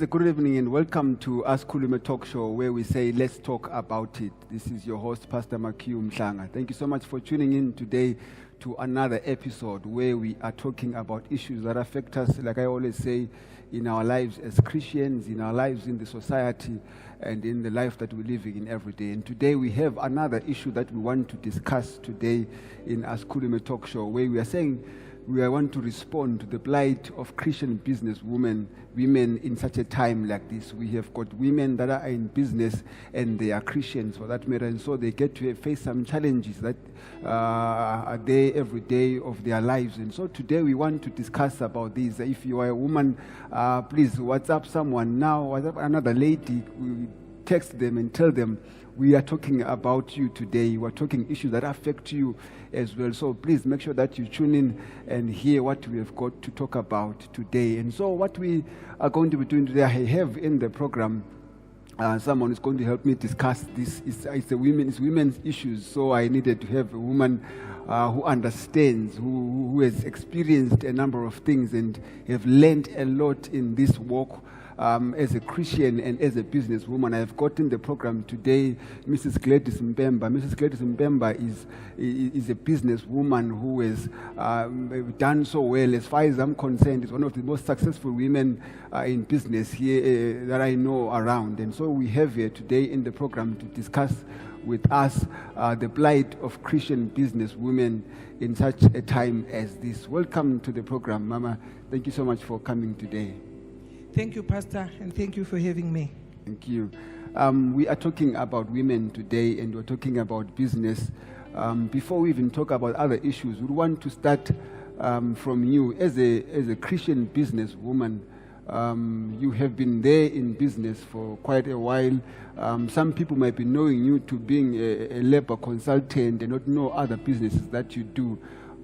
Good evening and welcome to Ask Khulume Talk Show, where we say, let's talk about it. This is your host, Pastor Makiu Mhlanga. Thank you so much for tuning in today to another episode where we are talking about issues that affect us, like I always say, in our lives as Christians, in our lives in the society, and in the life that we're living in every day. And today we have another issue that we want to discuss today in Ask Khulume Talk Show, where we are saying, we want to respond to the plight of Christian business women in such a time like this. We have got women that are in business and they are Christians for that matter, and so they get to face some challenges that are there every day of their lives. And so today we want to discuss about this. If you are a woman, please WhatsApp someone now, WhatsApp another lady, text them and tell them we are talking about you today. We are talking issues that affect you as well. So please make sure that you tune in and hear what we have got to talk about today. And so what we are going to be doing today, I have in the program someone is going to help me discuss this. It's women's issues. So I needed to have a woman who understands, who has experienced a number of things and have learned a lot in this walk. As a Christian and as a businesswoman, I have got in the program today Mrs. Gladys Mbemba. Mrs. Gladys Mbemba is a businesswoman who has done so well. As far as I'm concerned, is one of the most successful women in business here that I know around. And so we have here today in the program to discuss with us the plight of Christian businesswomen in such a time as this. Welcome to the program, Mama. Thank you so much for coming today. Thank you, Pastor, and thank you for having me. Thank you. We are talking about women today, and we're talking about business. Before we even talk about other issues, we want to start from you. As a Christian businesswoman, you have been there in business for quite a while. Some people might be knowing you to being a labor consultant and not know other businesses that you do.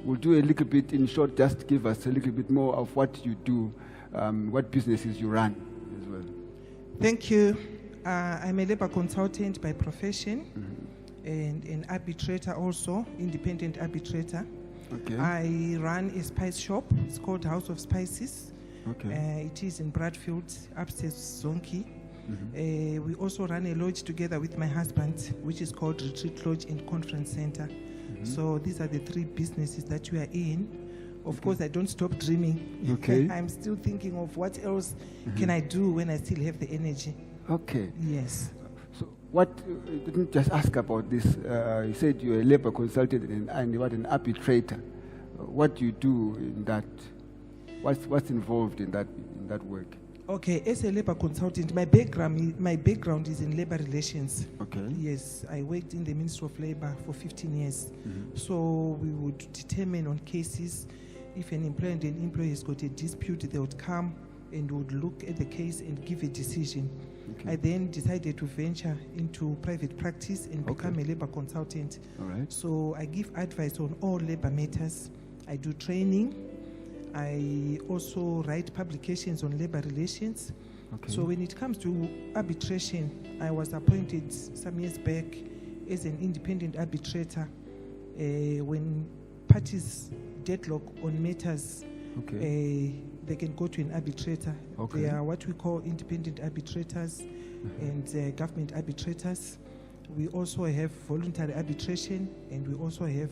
We'll do a little bit, in short, just give us a little bit more of what you do. What businesses you run as well. Thank you. I'm a labor consultant by profession, and an arbitrator also, independent arbitrator. Okay. I run a spice shop. It's called House of Spices. Okay. It is in Bradfield, upstairs Zonki. We also run a lodge together with my husband, which is called Retreat Lodge and Conference Center. So these are the three businesses that we are in. Of course, I don't stop dreaming. Okay. I'm still thinking of what else can I do when I still have the energy. Okay. Yes. So what, didn't just ask about this. You said you're a labor consultant and what an arbitrator. What do you do in that? What's involved in that work? Okay, as a labor consultant, my background is in labor relations. Okay. Yes, I worked in the Ministry of Labor for 15 years. So we would determine on cases. If an employer and an employee has got a dispute, they would come and would look at the case and give a decision. Okay. I then decided to venture into private practice and become a labor consultant. All right. So I give advice on all labor matters. I do training. I also write publications on labor relations. Okay. So when it comes to arbitration, I was appointed some years back as an independent arbitrator. When parties deadlock on matters, they can go to an arbitrator. Okay. They are what we call independent arbitrators and government arbitrators. We also have voluntary arbitration, and we also have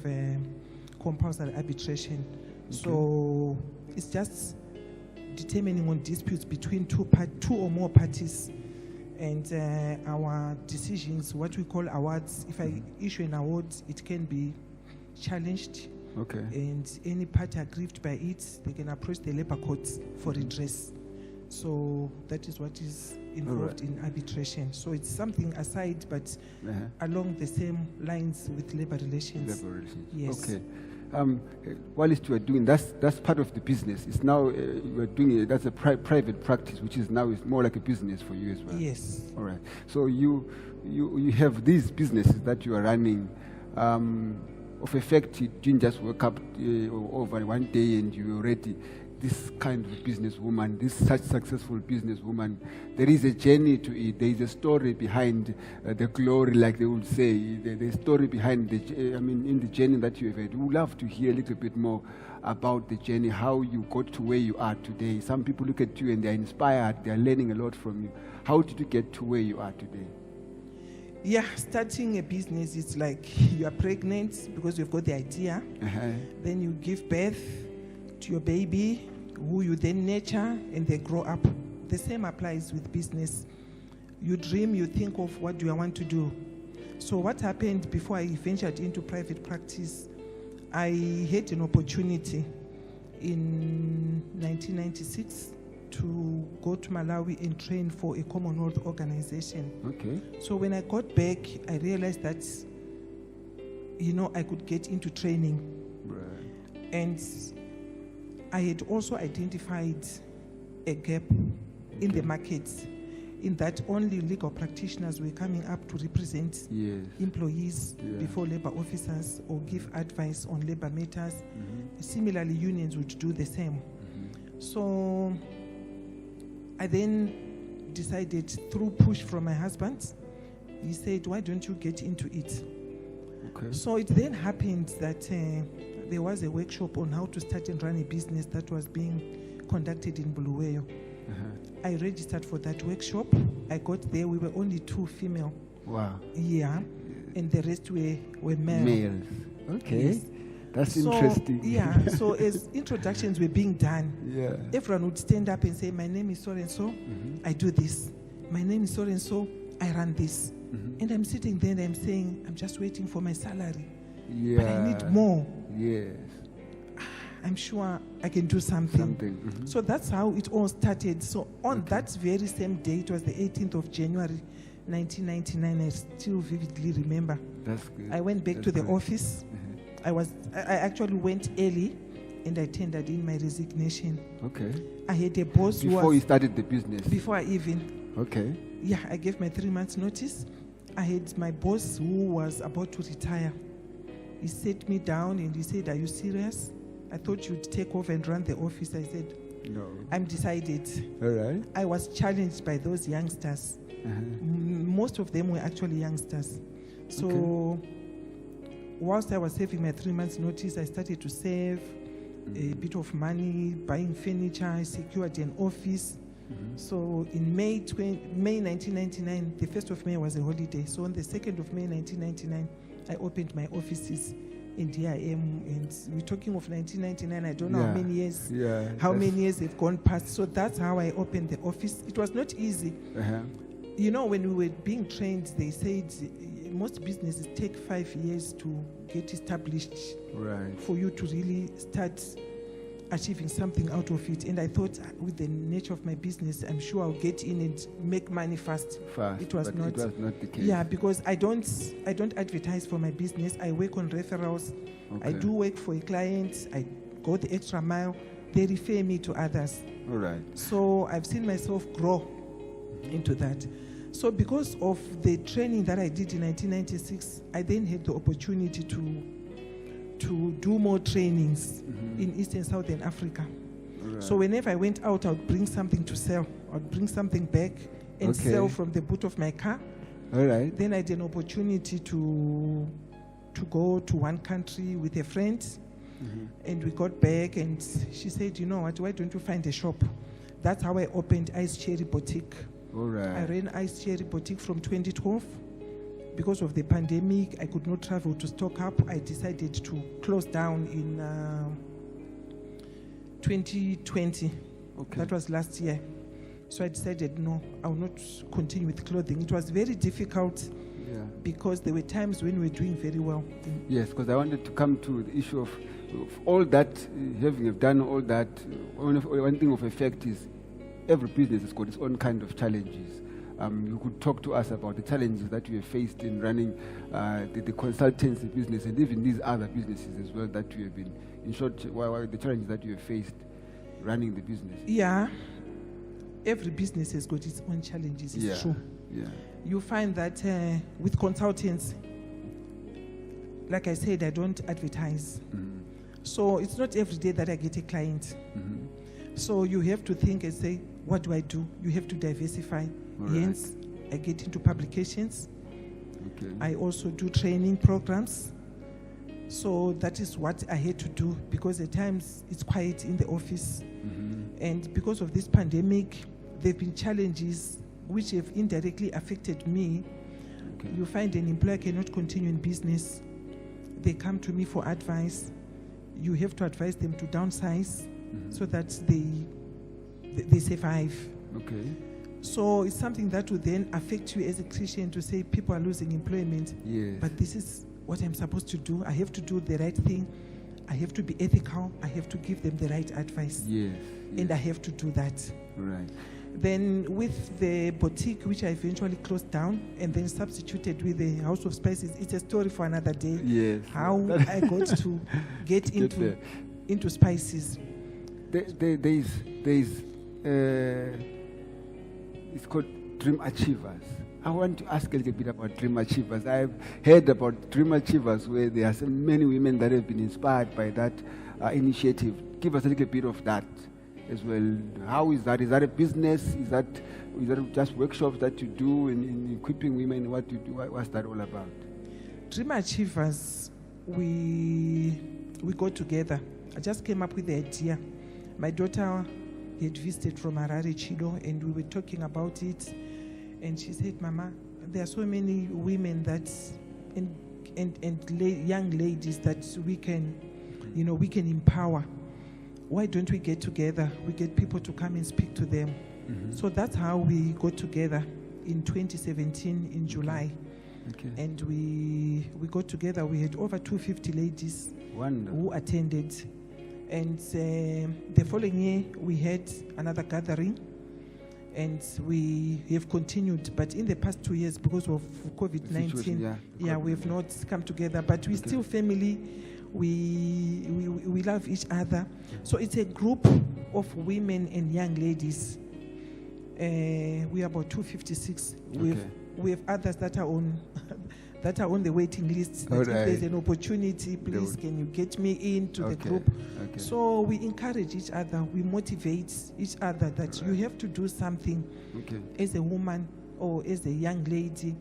compulsory arbitration. Okay. So it's just determining on disputes between two or more parties, and our decisions, what we call awards. If I issue an award, it can be challenged. Okay. And any party aggrieved by it, they can approach the labor courts for redress. So that is what is involved in arbitration. So it's something aside, but along the same lines with labor relations. Labor relations. Yes. Okay. While you are doing that's part of the business. It's now you are doing it. That's a private practice, which is now is more like a business for you as well. Yes. All right. So you have these businesses that you are running. Of effect, you didn't just wake up over one day and you already this kind of businesswoman, this such successful businesswoman. There is a journey to it. There is a story behind the glory, like they would say. The story behind in the journey that you have had. We would love to hear a little bit more about the journey, how you got to where you are today. Some people look at you and they're inspired. They're learning a lot from you. How did you get to where you are today? Yeah, starting a business, it's like you are pregnant because you've got the idea. Then you give birth to your baby, who you then nurture, and they grow up. The same applies with business. You dream, you think of what do I want to do. So what happened before I ventured into private practice, I had an opportunity in 1996 to go to Malawi and train for a Commonwealth organization. Okay. So when I got back, I realized that, I could get into training. Right. And I had also identified a gap in the market, in that only legal practitioners were coming up to represent employees before labor officers or give advice on labor matters. Similarly, unions would do the same. So I then decided, through push from my husband, he said, why don't you get into it? Okay. So it then happened that there was a workshop on how to start and run a business that was being conducted in Bulawayo. I registered for that workshop. I got there. We were only 2 female. Wow. Yeah. And the rest were male. Males. Okay. Yes. That's interesting. Yeah. So as introductions were being done, everyone would stand up and say, my name is so-and-so. I do this. My name is so-and-so. I run this. And I'm sitting there and I'm saying, I'm just waiting for my salary. Yeah. But I need more. Yes. I'm sure I can do something. So that's how it all started. So on that very same day, it was the 18th of January, 1999. I still vividly remember. That's good. I went back to the office. I actually went early and I tendered in my resignation. Okay. I had a boss before you started the business. Before I even. Okay. Yeah, I gave my 3 months notice. I had my boss who was about to retire. He sat me down and he said, are you serious? I thought you'd take over and run the office. I said, no. I'm decided. All right. I was challenged by those youngsters. Most of them were actually youngsters. So whilst I was saving my 3 months notice, I started to save a bit of money, buying furniture. I secured an office. So in May 1999, the 1st of May was a holiday. So on the 2nd of May 1999, I opened my offices in DIM, and we're talking of 1999. I don't know how many years. Many years have gone past. So that's how I opened the office. It was not easy. When we were being trained, they said most businesses take 5 years to get established. Right. For you to really start achieving something out of it. And I thought, with the nature of my business, I'm sure I'll get in and make money fast. It was not the case. Yeah, because I don't advertise for my business. I work on referrals. I do work for a client. I go the extra mile. They refer me to others. All right. So I've seen myself grow into that. So because of the training that I did in 1996, I then had the opportunity to do more trainings in East and Southern Africa. Right. So whenever I went out, I would bring something to sell. I would bring something back and sell from the boot of my car. All right. Then I had an opportunity to go to one country with a friend. And we got back and she said, you know what, why don't you find a shop? That's how I opened Ice Cherry Boutique. All right. I ran Ice Cherry Boutique from 2012. Because of the pandemic, I could not travel to stock up. I decided to close down in 2020. Okay. That was last year. So I decided, no, I will not continue with clothing. It was very difficult because there were times when we were doing very well. Yes, because I wanted to come to the issue of all that, having done all that, one thing of effect is every business has got its own kind of challenges. You could talk to us about the challenges that you have faced in running the consultancy business and even these other businesses as well that you have been, in short, the challenges that you have faced running the business. Yeah. Every business has got its own challenges, it's true. Yeah. You find that with consultants, like I said, I don't advertise. Mm-hmm. So it's not every day that I get a client. Mm-hmm. So you have to think and say, what do I do? You have to diversify. Hence, I get into publications. Okay. I also do training programs. So that is what I had to do because at times it's quiet in the office. Mm-hmm. And because of this pandemic, there have been challenges which have indirectly affected me. Okay. You find an employer cannot continue in business. They come to me for advice. You have to advise them to downsize so that they survive. Okay. So it's something that will then affect you as a Christian to say people are losing employment. Yes. But this is what I'm supposed to do. I have to do the right thing. I have to be ethical. I have to give them the right advice. Yes. And I have to do that. Right. Then with the boutique, which I eventually closed down and then substituted with the House of Spices, it's a story for another day. Yes. How I got to get into spices. It's called Dream Achievers. I want to ask a little bit about Dream Achievers. I've heard about Dream Achievers where there are so many women that have been inspired by that initiative. Give us a little bit of that as well. How is that? Is that a business? Is that just workshops that you do in equipping women? What you do? What's that all about? Dream Achievers, we go together. I just came up with the idea. My daughter had visited from Harare, Chido, and we were talking about it. And she said, Mama, there are so many women that, and young ladies that we can empower. Why don't we get together? We get people to come and speak to them. Mm-hmm. So that's how we got together in 2017 in July. Okay. And we got together. We had over 250 ladies who attended. And the following year, we had another gathering. And we have continued. But in the past 2 years, because of COVID-19, we have not come together. But we're still family. We love each other. So it's a group of women and young ladies. We are about 256. We have others that are on the waiting list. That if there's an opportunity, please can you get me into the group? Okay. So we encourage each other. We motivate each other that you have to do something as a woman or as a young lady.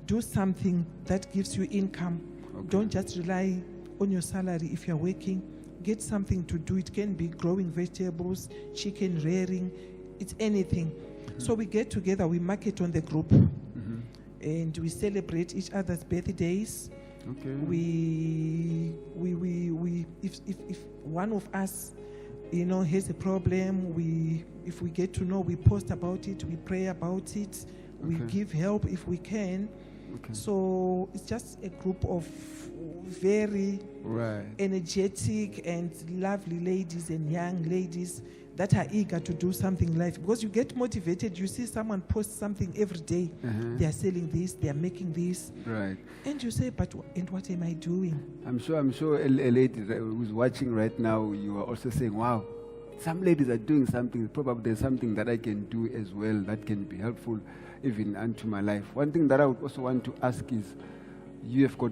Do something that gives you income. Don't just rely on your salary if you're working. Get something to do. It can be growing vegetables, chicken rearing, it's anything. Mm-hmm. So we get together, we market on the group, and we celebrate each other's birthdays. Okay. We if one of us, has a problem, if we get to know, we post about it, we pray about it, we give help if we can. Okay. So it's just a group of very energetic and lovely ladies and young ladies that are eager to do something in life. Because you get motivated, you see someone post something every day. They are selling this, they are making this. Right. And you say, but what am I doing? I'm sure a lady who's watching right now, you are also saying, wow, some ladies are doing something. Probably there's something that I can do as well that can be helpful even unto my life. One thing that I would also want to ask is, you have got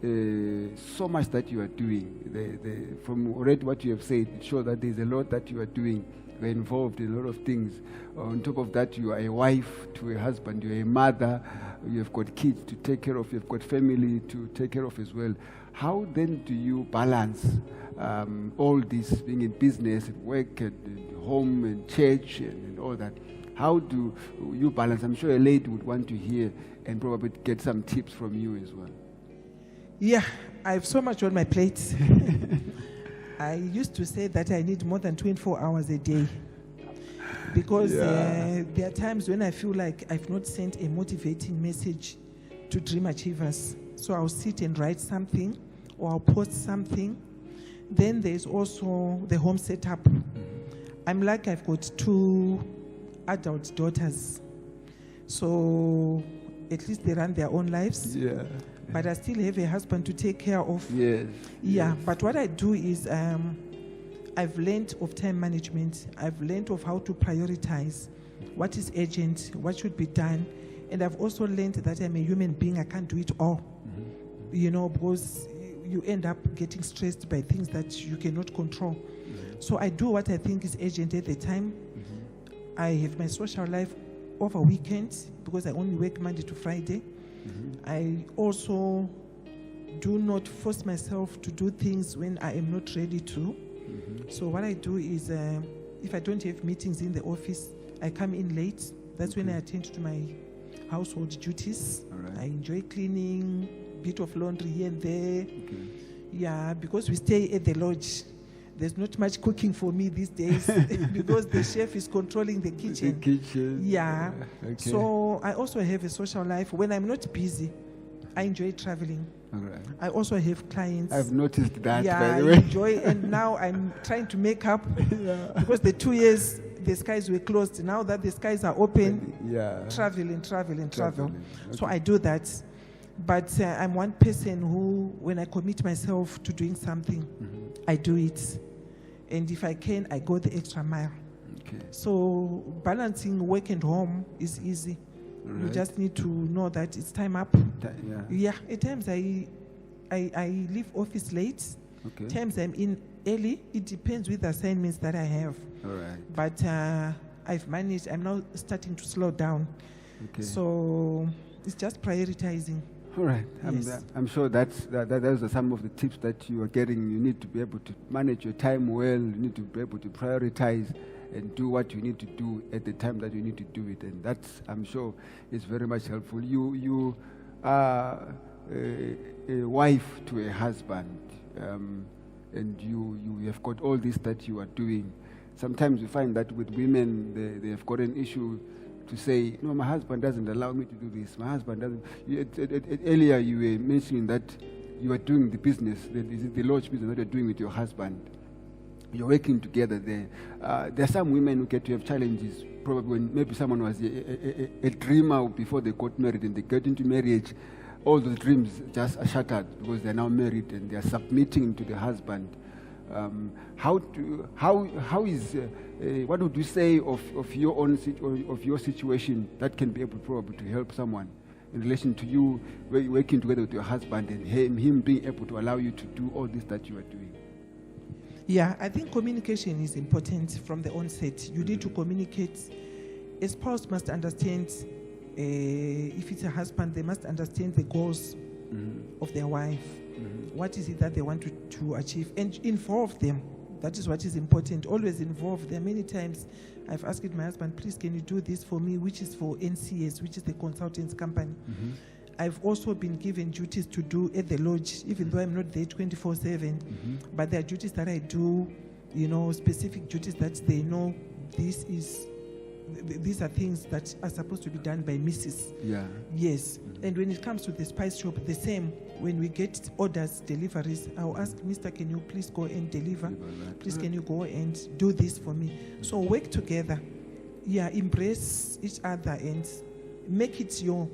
so much that you are doing. From already what you have said, it shows that there's a lot that you are doing. You are involved in a lot of things. On top of that, you are a wife to a husband, you are a mother, you have got kids to take care of, you have got family to take care of as well. How then do you balance all this, being in business, and work, and home, and church, and all that? How do you balance? I'm sure a lady would want to hear and probably get some tips from you as well. Yeah, I have so much on my plate. I used to say that I need more than 24 hours a day. Because there are times when I feel like I've not sent a motivating message to Dream Achievers. So I'll sit and write something, or I'll post something. Then there's also the home setup. I'm like, I've got 2 adult daughters. So at least they run their own lives. Yeah. But I still have a husband to take care of. Yes. Yeah, Yes. but what I do is I've learned of time management. I've learned of how to prioritize what is urgent, what should be done. And I've also learned that I'm a human being. I can't do it all. You know, because you end up getting stressed by things that you cannot control. So I do what I think is urgent at the time. I have my social life over weekends because I only work Monday to Friday. I also do not force myself to do things when I am not ready to. So what I do is, if I don't have meetings in the office, I come in late. That's when I attend to my household duties. Alright. I enjoy cleaning, bit of laundry here and there. Yeah, because we stay at the lodge. There's not much cooking for me these days because the chef is controlling the kitchen. The kitchen. Yeah. Okay. So I also have a social life. When I'm not busy, I enjoy traveling. Alright. I also have clients. I've noticed that, Yeah, by I the way. enjoy, and now I'm trying to make up because the 2 years the skies were closed. Now that the skies are open, Yeah. travel. Traveling. So I do that. But I'm one person who, when I commit myself to doing something, I do it. And if I can, I go the extra mile. Okay. So balancing work and home is easy. You Right. just need to know that it's time up. Yeah. Yeah, at times I leave office late. Okay. Times I'm in early. It depends with the assignments that I have. All right. But I've managed. I'm now starting to slow down. Okay. So it's just prioritizing. All right. Yes. I'm sure those are some of the tips that you are getting. You need to be able to manage your time well. You need to be able to prioritize and do what you need to do at the time that you need to do it. And that's, I'm sure, is very much helpful. You are a wife to a husband, and you have got all this that you are doing. Sometimes you find that with women, they have got an issue to say, no, my husband doesn't allow me to do this. My husband doesn't. Earlier you were mentioning that you are doing the business, the lodge business that you're doing with your husband. You're working together there. There are some women who get to have challenges, probably when maybe someone was a dreamer before they got married, and they get into marriage, all those dreams just are shattered because they're now married and they're submitting to the husband. What would you say of your own of your situation that can be able probably to help someone in relation to you working together with your husband and him being able to allow you to do all this that you are doing? Yeah, I think communication is important from the onset. You need to communicate. A spouse must understand, if it's a husband, they must understand the goals of their wife. What is it that they want to achieve? And involve them. That is what is important. Always involve them. Many times I've asked my husband, please, can you do this for me, which is for NCS, which is the consultants company. I've also been given duties to do at the lodge, even though I'm not there 24/7. But there are duties that I do, specific duties that they know these are things that are supposed to be done by Mrs. Yeah. Yes. And when it comes to the spice shop, the same. When we get orders, deliveries, I'll ask, Mr., can you please go and deliver? Please, can you go and do this for me? So work together. Yeah, embrace each other and make it your,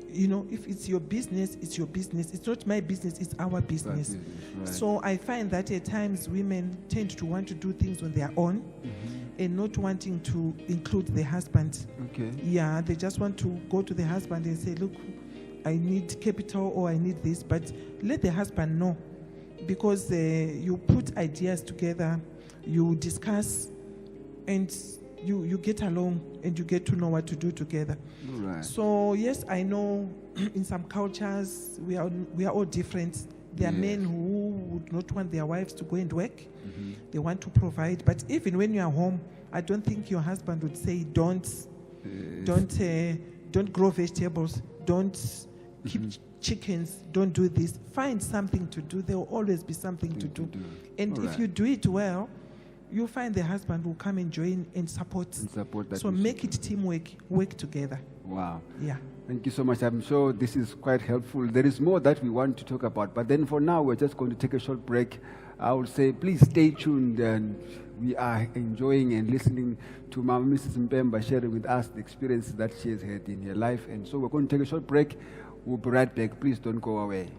if it's your business, it's your business. It's not my business, it's our business. Right. So I find that at times women tend to want to do things on their own and not wanting to include the husband. Okay. Yeah, they just want to go to the husband and say, look, I need capital or I need this, but let the husband know, because you put ideas together, you discuss, and you get along and you get to know what to do together. Right. So yes, I know in some cultures we are all different. There are men who would not want their wives to go and work. They want to provide, but even when you are home, I don't think your husband would say don't grow vegetables, don't keep chickens, don't do this. Find something to do. There will always be something to do. And if you do it well, you find the husband will come and join and support. That so make it teamwork, work together. Wow. Yeah. Thank you so much. I'm sure this is quite helpful. There is more that we want to talk about, but then for now, we're just going to take a short break. I would say, please stay tuned, and we are enjoying and listening to Mrs. Mpemba sharing with us the experiences that she has had in her life. And so we're going to take a short break. We'll be right back. Please don't go away.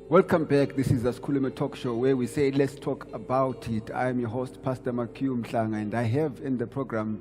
Welcome back. This is the Skulume Talk Show where we say, let's talk about it. I'm your host, Pastor Mhlanga, and I have in the program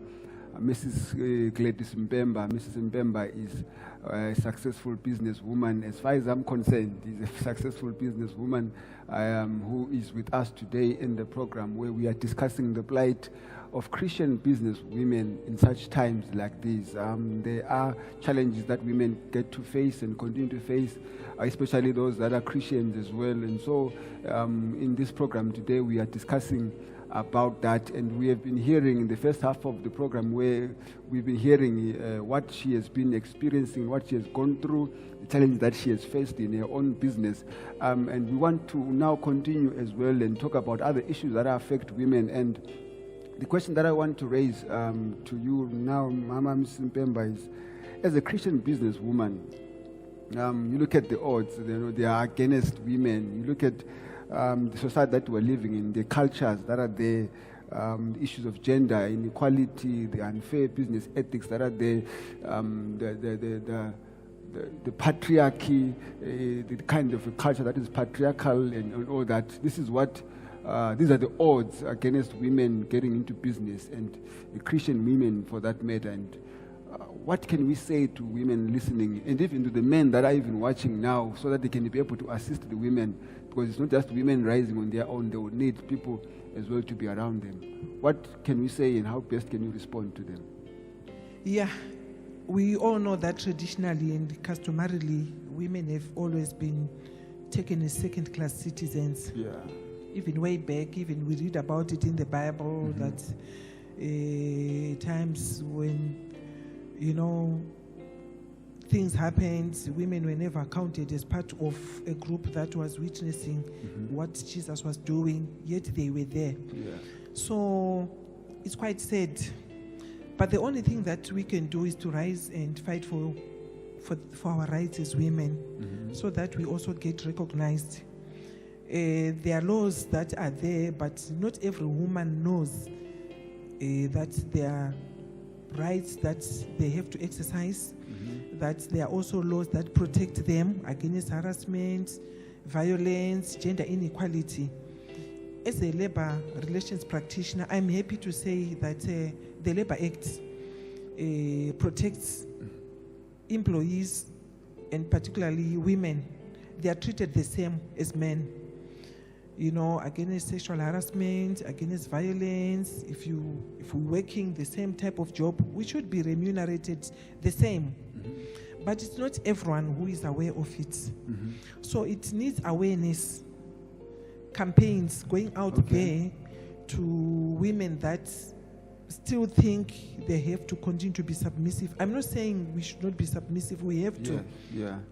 Mrs. Gladys Mpemba. Mrs. Mpemba is a successful businesswoman. As far as I'm concerned, is a successful businesswoman who is with us today in the program where we are discussing the plight of Christian business women in such times like these. There are challenges that women get to face and continue to face, especially those that are Christians as well. And so in this program today, we are discussing about that, and we have been hearing in the first half of the program where we've been hearing what she has been experiencing, what she has gone through, the challenge that she has faced in her own business. And we want to now continue as well and talk about other issues that affect women. And the question that I want to raise to you now, Mama Mrs. Mpemba, is, as a Christian businesswoman, you look at the odds, they are against women. You look at the society that we're living in, the cultures that are there, the issues of gender inequality, the unfair business ethics that are there, the patriarchy, the kind of a culture that is patriarchal and all that. This is what these are the odds against women getting into business, and Christian women for that matter. And what can we say to women listening, and even to the men that are even watching now, so that they can be able to assist the women? Because it's not just women rising on their own, they will need people as well to be around them. What can we say, and how best can you respond to them? Yeah, we all know that traditionally and customarily, women have always been taken as second-class citizens. Yeah. Even way back, even we read about it in the Bible, that times when, things happened, women were never counted as part of a group that was witnessing what Jesus was doing, yet they were there. Yeah. So it's quite sad. But the only thing that we can do is to rise and fight for our rights as women, so that we also get recognized. There are laws that are there, but not every woman knows that there are rights that they have to exercise, that there are also laws that protect them against harassment, violence, gender inequality. As a labor relations practitioner, I'm happy to say that the Labor Act protects employees, and particularly women. They are treated the same as men. Against sexual harassment, against violence, if we're working the same type of job, we should be remunerated the same. But it's not everyone who is aware of it. So it needs awareness, campaigns going out there to women that still think they have to continue to be submissive. I'm not saying we should not be submissive. We have to.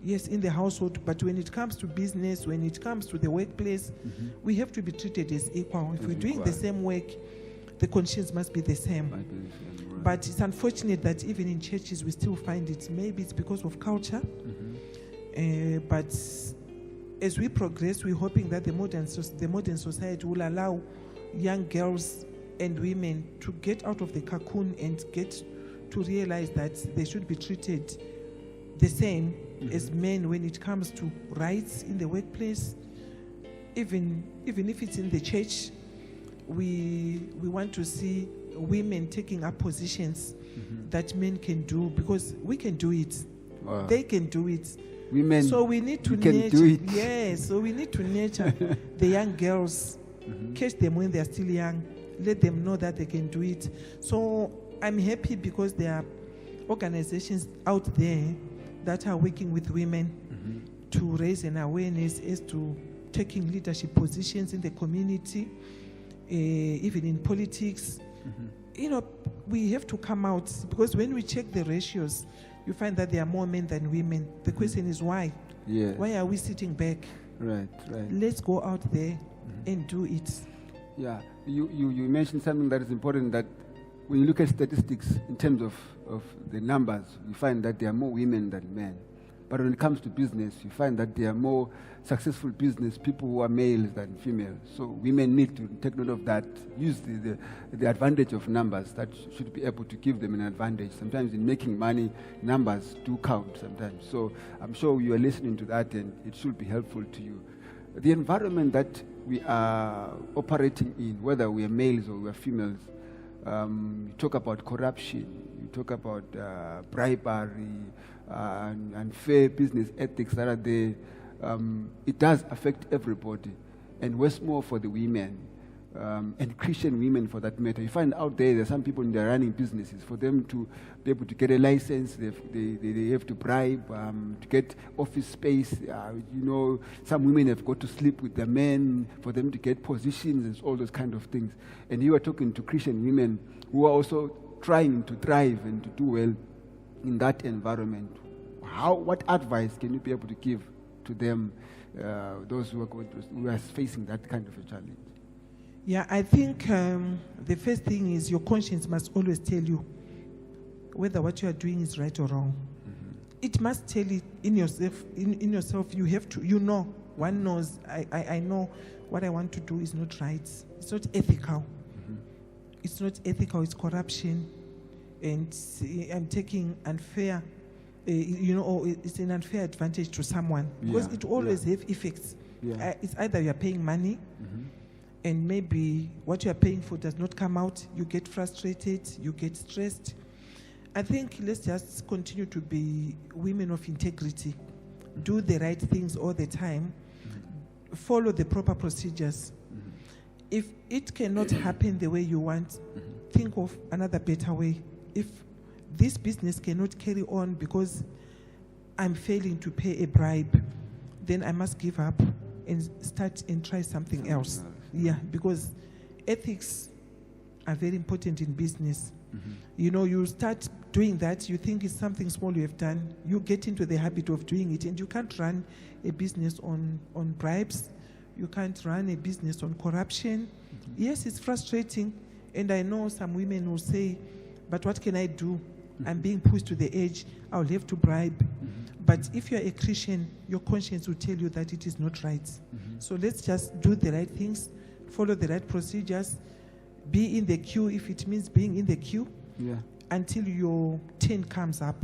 Yes, in the household. But when it comes to business, when it comes to the workplace, we have to be treated as equal. If we're doing the same work, the conditions must be the same. Right. But it's unfortunate that even in churches we still find it. Maybe it's because of culture. But as we progress, we're hoping that the modern society will allow young girls and women to get out of the cocoon and get to realize that they should be treated the same as men when it comes to rights in the workplace. Even if it's in the church, we want to see women taking up positions that men can do, because we can do it. They can do it. Women, so we need to nurture. Yes, so we need to nurture the young girls, catch them when they are still young, let them know that they can do it. So I'm happy because there are organizations out there that are working with women to raise an awareness as to taking leadership positions in the community, even in politics. You know, we have to come out, because when we check the ratios, you find that there are more men than women. The question is why? Yeah. Why are we sitting back? Right. Let's go out there and do it. Yeah, you mentioned something that is important, that when you look at statistics in terms of the numbers, you find that there are more women than men. But when it comes to business, you find that there are more successful business people who are males than females. So women need to take note of that, use the advantage of numbers that should be able to give them an advantage. Sometimes in making money, numbers do count sometimes. So I'm sure you are listening to that and it should be helpful to you. The environment that we are operating in, whether we are males or we are females, you talk about corruption, you talk about bribery, and unfair business ethics that are there. It does affect everybody, and worse more for the women, and Christian women for that matter. You find out there some people in their running businesses. For them to be able to get a license, they have to bribe to get office space. Some women have got to sleep with their men for them to get positions and all those kind of things. And you are talking to Christian women who are also trying to thrive and to do well in that environment. What advice can you be able to give to them, those who are facing that kind of a challenge? Yeah, I think the first thing is your conscience must always tell you whether what you are doing is right or wrong. It must tell it in yourself. In yourself, you have to. You know, one knows. I know what I want to do is not right. It's not ethical. It's not ethical. It's corruption, and I'm taking unfair. It's an unfair advantage to someone, because it always have effects. It's either you are paying money, and maybe what you are paying for does not come out. You get frustrated, you get stressed. I think let's just continue to be women of integrity. Do the right things all the time. Follow the proper procedures. If it cannot happen the way you want, think of another better way. If this business cannot carry on because I'm failing to pay a bribe, then I must give up and start and try something else. Yeah, because ethics are very important in business. You start doing that, you think it's something small you have done, you get into the habit of doing it, and you can't run a business on bribes, you can't run a business on corruption. Yes, it's frustrating, and I know some women will say, but what can I do? I'm being pushed to the edge, I'll have to bribe. But if you're a Christian, your conscience will tell you that it is not right. So let's just do the right things, follow the right procedures, be in the queue if it means being in the queue, until your turn comes up,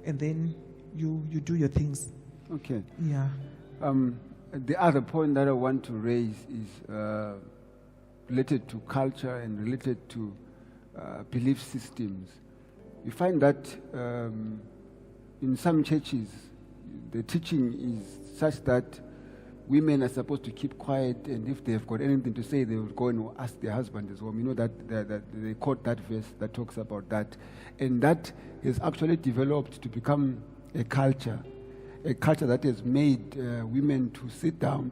and then you do your things. Okay. Yeah. The other point that I want to raise is related to culture and related to belief systems. You find that in some churches, the teaching is such that women are supposed to keep quiet, and if they've got anything to say, they will go and ask their husband as well. You know that they quote that verse that talks about that. And that has actually developed to become a culture that has made women to sit down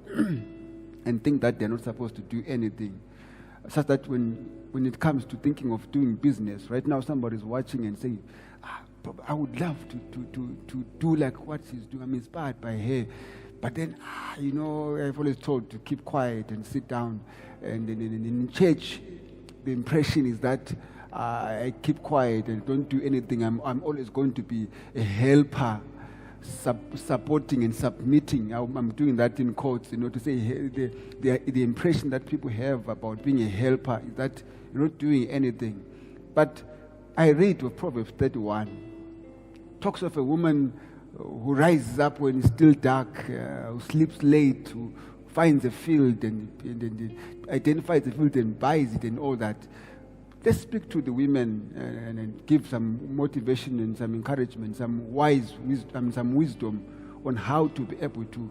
and think that they're not supposed to do anything. such that when it comes to thinking of doing business, right now somebody's watching and saying, I would love to do like what she's doing. I'm inspired by her. But then, I've always told to keep quiet and sit down. And in church, the impression is that I keep quiet and don't do anything. I'm always going to be a helper, supporting and submitting. I'm doing that in quotes, to say the impression that people have about being a helper is that you're not doing anything. But I read of Proverbs 31, talks of a woman who rises up when it's still dark, who sleeps late, who finds a field and identifies the field and buys it and all that. Let's speak to the women and give some motivation and some encouragement, some wisdom on how to be able to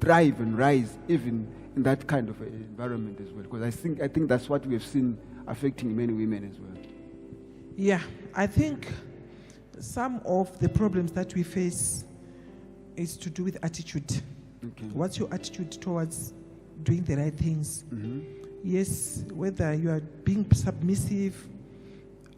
thrive and rise even in that kind of environment as well. Because I think that's what we have seen affecting many women as well. Yeah, I think some of the problems that we face is to do with attitude. Okay. What's your attitude towards doing the right things? Mm-hmm. Yes, whether you are being submissive.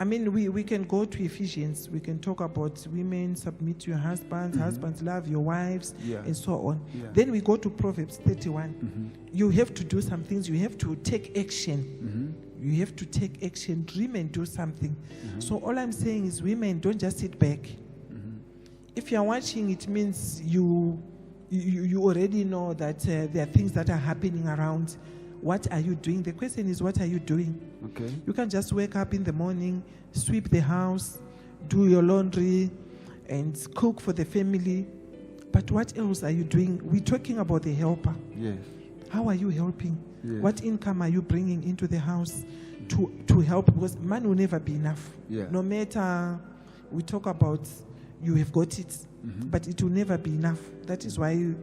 I mean, we can go to Ephesians. We can talk about women submit to your husbands, husbands love your wives, and so on. Yeah. Then we go to Proverbs 31. Mm-hmm. You have to do some things. You have to take action. Mm-hmm. You have to take action, dream and do something. Mm-hmm. So all I'm saying is, women, don't just sit back. Mm-hmm. If you're watching, it means you already know that there are things that are happening around. What are you doing? The question is, what are you doing? Okay. You can't just wake up in the morning, sweep the house, do your laundry, and cook for the family. But what else are you doing? We're talking about the helper. Yes. How are you helping? Yes. What income are you bringing into the house to help? Because money will never be enough. Yeah. No matter we talk about you have got it, but it will never be enough. That is why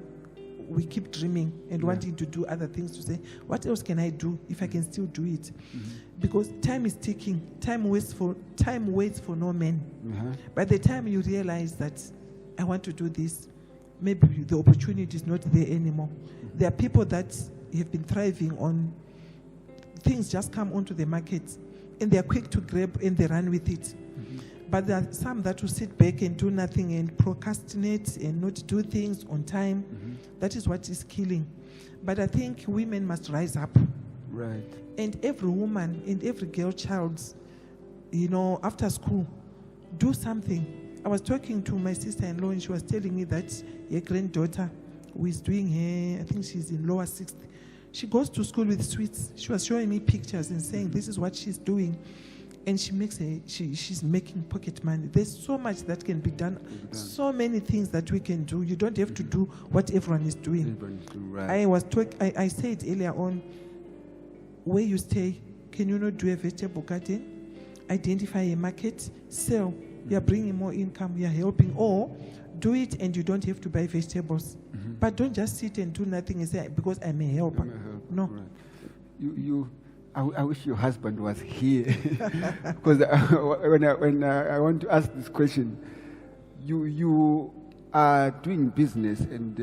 we keep dreaming and wanting to do other things, to say, what else can I do if I can still do it? Because time is ticking. Time waits for no man. By the time you realize that I want to do this, maybe the opportunity is not there anymore. There are people that have been thriving on things just come onto the market and they are quick to grab and they run with it. But there are some that will sit back and do nothing and procrastinate and not do things on time. That is what is killing. But I think women must rise up. Right. And every woman and every girl child, after school, do something. I was talking to my sister-in-law and she was telling me that her granddaughter, who is doing her, I think she's in lower sixth, she goes to school with sweets. She was showing me pictures and saying this is what she's doing. And she's making pocket money. There's so much that can be done. So many things that we can do. You don't have to do what everyone is doing. Right. I said earlier on, where you stay, can you not do a vegetable garden? Identify a market, sell. You are bringing more income. You are helping. Or do it and you don't have to buy vegetables. But don't just sit and do nothing and say, because I'm a helper. No. Right. I wish your husband was here, because when I want to ask this question, you are doing business and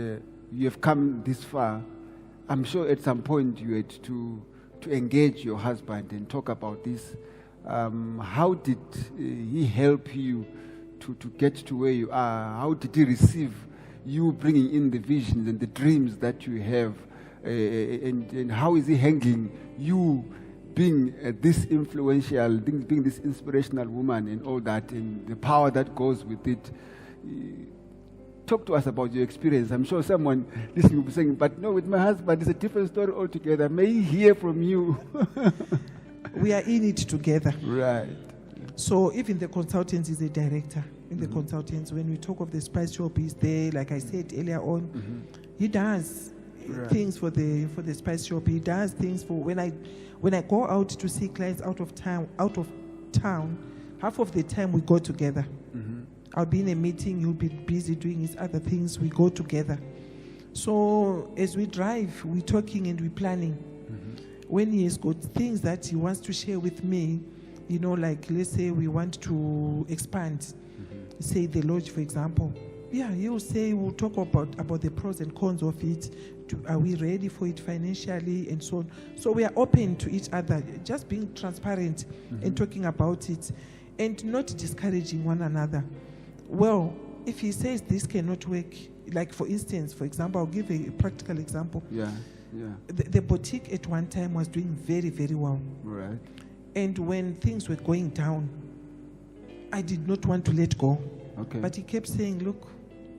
you have come this far. I'm sure at some point you had to engage your husband and talk about this. How did he help you to get to where you are? How did he receive you bringing in the visions and the dreams that you have? And how is he handling you being this influential, being this inspirational woman and all that, and the power that goes with it? Talk to us about your experience. I'm sure someone listening will be saying, but no, with my husband, it's a different story altogether. May he hear from you. We are in it together. Right. So even the consultant is a director. In the consultants, when we talk of the spice shop, he's there. Like I said earlier on, he does things for the spice shop. He does things for when I go out to see clients out of town. Half of the time we go together. I'll be in a meeting. He'll be busy doing his other things. We go together. So as we drive, we're talking and we're planning. When he has got things that he wants to share with me, like let's say we want to expand, say the lodge, for example. Yeah, he will say, we'll talk about the pros and cons of it. Are we ready for it financially and so on? So we are open to each other, just being transparent and talking about it and not discouraging one another. Well, if he says this cannot work, like for example, I'll give a practical example. Yeah. The boutique at one time was doing very, very well. Right. And when things were going down, I did not want to let go. Okay. But he kept saying, look,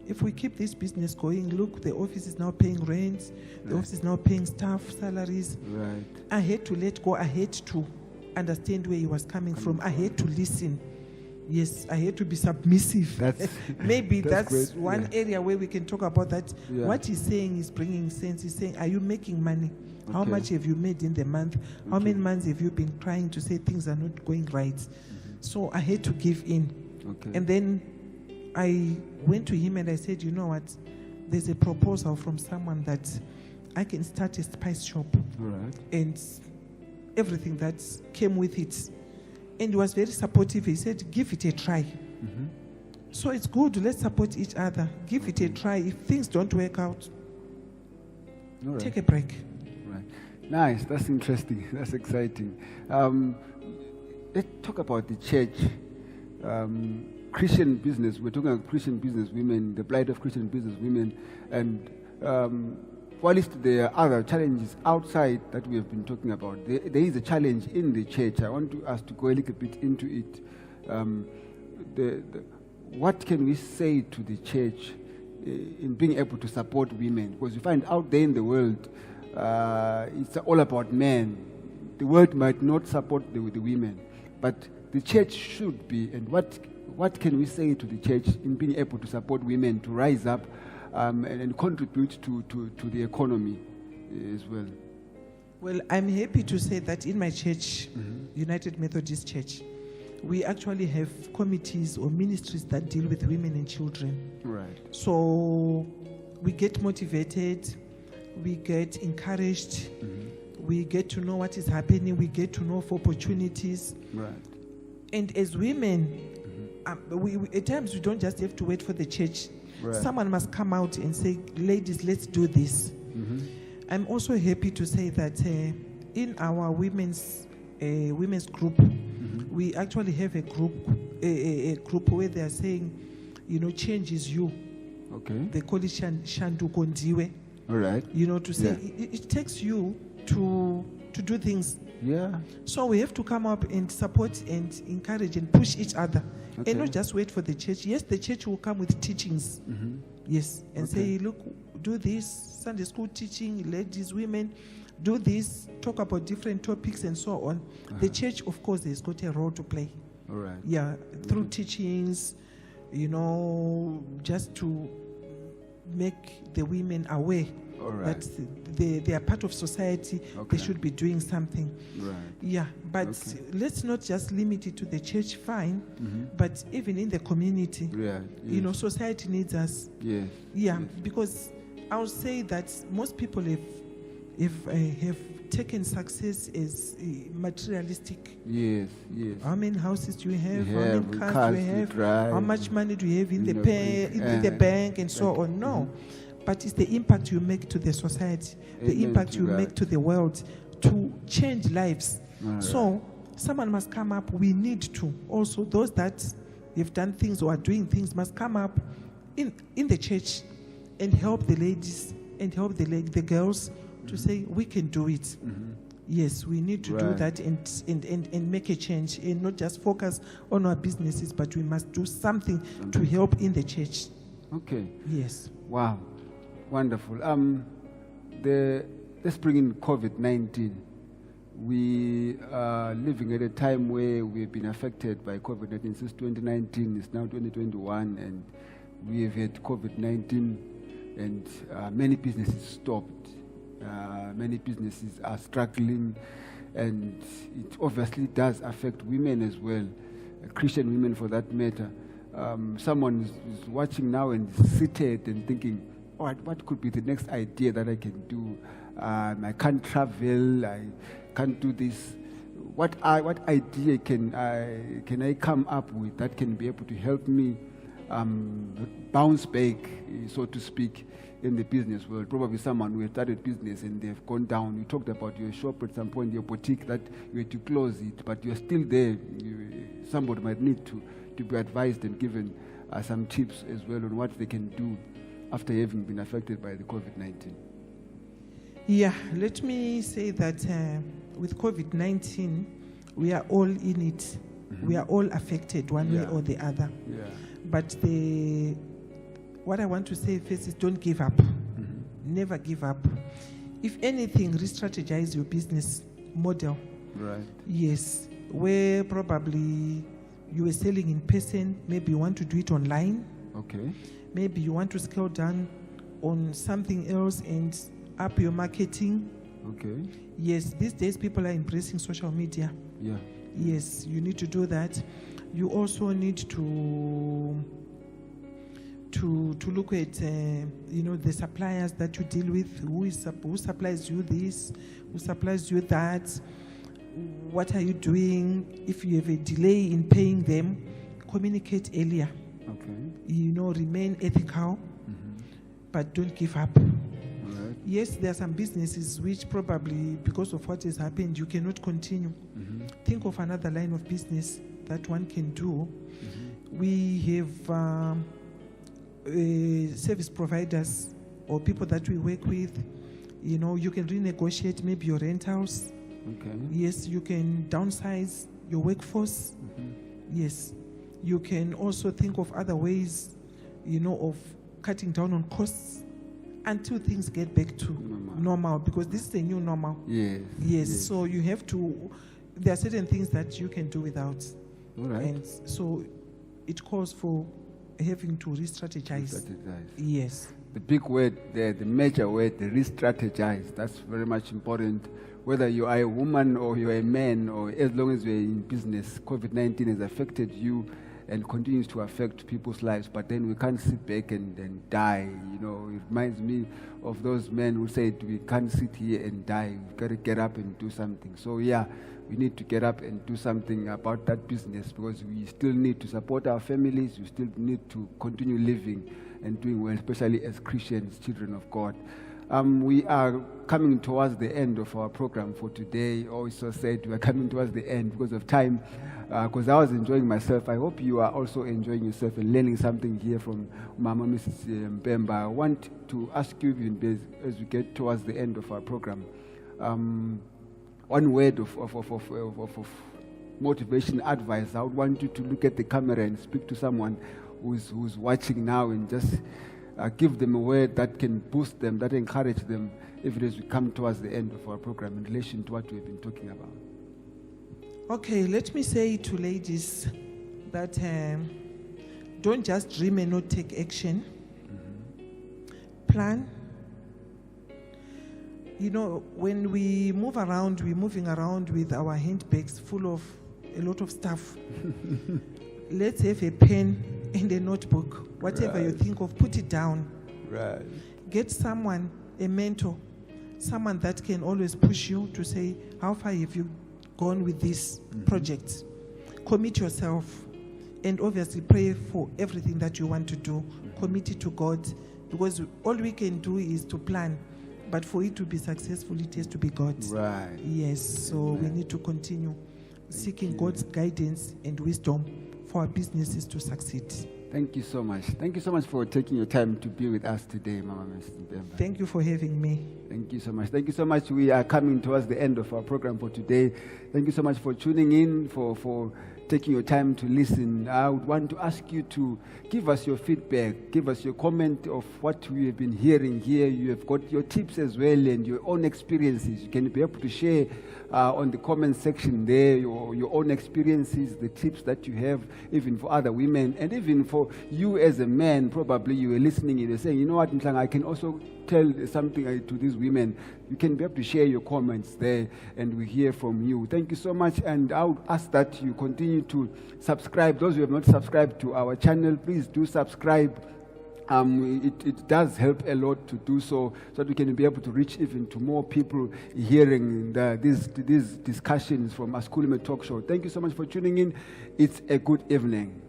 if we keep this business going, look, the office is now paying rent, the office is now paying staff salaries. Right. I had to let go. I had to understand where he was coming from. I had to listen. Yes, I had to be submissive. Maybe that's one area where we can talk about that. Yeah. What he's saying is bringing sense. He's saying, are you making money? Okay. How much have you made in the month? Okay. How many months have you been trying to say things are not going right? So I had to give in. Okay. And then I went to him and I said, you know what? There's a proposal from someone that I can start a spice shop. Right. And everything that came with it. And he was very supportive. He said, give it a try. So it's good. Let's support each other. Give it a try. If things don't work out, take a break. Right. Nice. That's interesting. That's exciting. Let's talk about the church. Christian business. We're talking about Christian business women, the plight of Christian business women. And whilst there are other challenges outside that we have been talking about, there is a challenge in the church. I want us to go a little bit into it. What can we say to the church in being able to support women? Because you find out there in the world, it's all about men. The world might not support the women, but the church should be. And what can we say to the church in being able to support women to rise up and contribute to the economy as well? Well, I'm happy to say that in my church, United Methodist Church, we actually have committees or ministries that deal with women and children. Right. So we get motivated, we get encouraged, we get to know what is happening, we get to know of opportunities. Right. And as women, we at times we don't just have to wait for the church. Right. Someone must come out and say, ladies, let's do this. I'm also happy to say that in our women's group, we actually have a group where they are saying, change is you. Okay. They call it Shandu Kondiwe. All right. To say it takes you to do things. Yeah. So we have to come up and support and encourage and push each other. Okay. And not just wait for the church. Yes, the church will come with teachings. Yes. And say, look, do this, Sunday school teaching, ladies, women, do this, talk about different topics and so on. The church, of course, has got a role to play. All right. Yeah, through teachings, just to make the women aware that they are part of society. They should be doing something. Right. Yeah, but let's not just limit it to the church, fine, but even in the community. Yeah. Society needs us. Yes. Yeah, because I would say that most people have taken success as materialistic. Yes. How many houses do you have? How many cars do you have? How much money do you have in the bank and so on? No. But it's the impact you make to the society, the impact you make to the world, to change lives. So someone must come up. We need to. Also, those that have done things or are doing things must come up in the church and help the ladies and help the girls to say, we can do it. Yes, we need to do that and make a change and not just focus on our businesses, but we must do something to help in the church. Okay. Yes. Wow. Wonderful. Let's bring in COVID-19. We are living at a time where we've been affected by COVID-19 since 2019. It's now 2021, and we have had COVID-19, and many businesses stopped. Many businesses are struggling, and it obviously does affect women as well, Christian women for that matter. Someone is watching now and is seated and thinking, what could be the next idea that I can do? I can't travel, I can't do this. What idea can I come up with that can be able to help me bounce back, so to speak, in the business world. Probably someone who had started business and they've gone down. You talked about your shop at some point, your boutique, that you had to close it, but you're still there. Somebody might need to be advised and given some tips as well on what they can do after having been affected by the COVID-19. Yeah, let me say that with COVID-19, we are all in it. Mm-hmm. We are all affected one way or the other. Yeah. But what I want to say first is don't give up. Mm-hmm. Never give up. If anything, re-strategize your business model. Right. Yes. Where probably you were selling in person, maybe you want to do it online. Okay. Maybe you want to scale down on something else and up your marketing. Okay. Yes, these days people are embracing social media. Yeah. Yes, you need to do that. You also need to look at the suppliers that you deal with. Who supplies you this? Who supplies you that? What are you doing? If you have a delay in paying them, communicate earlier. Okay. Remain ethical, but don't give up. Right. Yes, there are some businesses which probably, because of what has happened, you cannot continue. Mm-hmm. Think of another line of business that one can do. Mm-hmm. We have service providers or people that we work with. You can renegotiate maybe your rentals. Okay. Yes, you can downsize your workforce. Mm-hmm. Yes, you can also think of other ways, of cutting down on costs until things get back to normal, because this is a new normal. Yes. So you have to, there are certain things that you can do without. All right. And so it calls for having to re-strategize. Yes. The big word there, the major word, the re-strategize, that's very much important. Whether you are a woman or you are a man, or as long as you're in business, COVID-19 has affected you and continues to affect people's lives. But then we can't sit back and die. It reminds me of those men who said, we can't sit here and die. We've got to get up and do something. So yeah, we need to get up and do something about that business, because we still need to support our families. We still need to continue living and doing well, especially as Christians, children of God. We are coming towards the end of our program for today. Also said we are coming towards the end because of time, because I was enjoying myself. I hope you are also enjoying yourself and learning something here from Mama Mrs. Mbemba. I want to ask you, as we get towards the end of our program, one word of motivation, advice. I would want you to look at the camera and speak to someone who's watching now, and just give them a word that can boost them, that encourage them, even as we come towards the end of our program in relation to what we've been talking about. Okay, let me say to ladies that don't just dream and not take action. Mm-hmm. Plan. When we move around, we're moving around with our handbags full of a lot of stuff. Let's have a pen and a notebook. Whatever you think of, put it down. Right. Get someone, a mentor, someone that can always push you to say, how far have you gone with this project? Commit yourself, and obviously pray for everything that you want to do. Commit it to God, because all we can do is to plan. But for it to be successful, it has to be God. Right. Yes, so we need to continue seeking God's guidance and wisdom for our businesses to succeed. Thank you so much. Thank you so much for taking your time to be with us today, Mama Mrs. Mbemba. Thank you for having me. Thank you so much. Thank you so much. We are coming towards the end of our program for today. Thank you so much for tuning in, for taking your time to listen. I would want to ask you to give us your feedback, give us your comment of what we have been hearing here. You have got your tips as well and your own experiences. You can be able to share on the comment section there your own experiences, the tips that you have, even for other women, and even for you as a man. Probably you were listening and you're saying, you know what, Mhlanga, I can also tell something to these women. You can be able to share your comments there, and we hear from you. Thank you so much, and I would ask that you continue to subscribe. Those who have not subscribed to our channel, please do subscribe. It does help a lot to do so that we can be able to reach even to more people hearing these discussions from Askhulume Talk Show. Thank you so much for tuning in. It's a good evening.